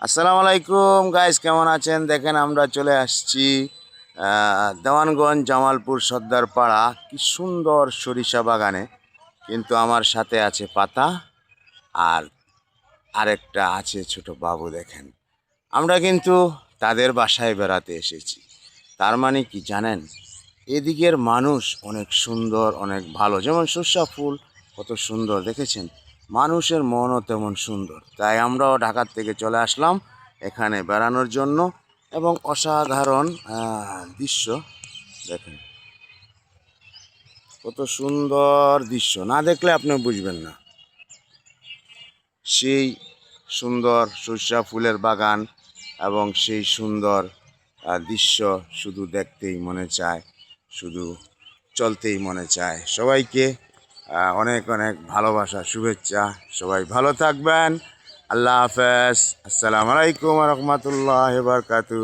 আসসালামু আলাইকুম গাইস, কেমন আছেন? দেখেন আমরা চলে আসছি দেওয়ানগঞ্জ জামালপুর সর্দার পাড়া। কি সুন্দর সরিষা বাগানে, কিন্তু আমার সাথে আছে পাতা আর আরেকটা আছে ছোট বাবু। দেখেন আমরা কিন্তু তাদের বাসায় বেড়াতে এসেছি। তার মানে কি জানেন, এদিকের মানুষ অনেক সুন্দর, অনেক ভালো। যেমন সর্ষা ফুল কত সুন্দর দেখেছেন, মানুষের মনও তেমন সুন্দর। তাই আমরাও ঢাকার থেকে চলে আসলাম এখানে বেড়ানোর জন্য। এবং অসাধারণ দৃশ্য দেখেন, কত সুন্দর দৃশ্য, না দেখলে আপনি বুঝবেন না। সেই সুন্দর সর্ষা ফুলের বাগান এবং সেই সুন্দর দৃশ্য শুধু দেখতেই মনে চায়, শুধু চলতেই মনে চায়। সবাইকে অনেক অনেক ভালোবাসা, শুভেচ্ছা। সবাই ভালো থাকবেন। আল্লাহ হাফেজ। আসসালামু আলাইকুম রহমতুল্লাহ বারকাতু।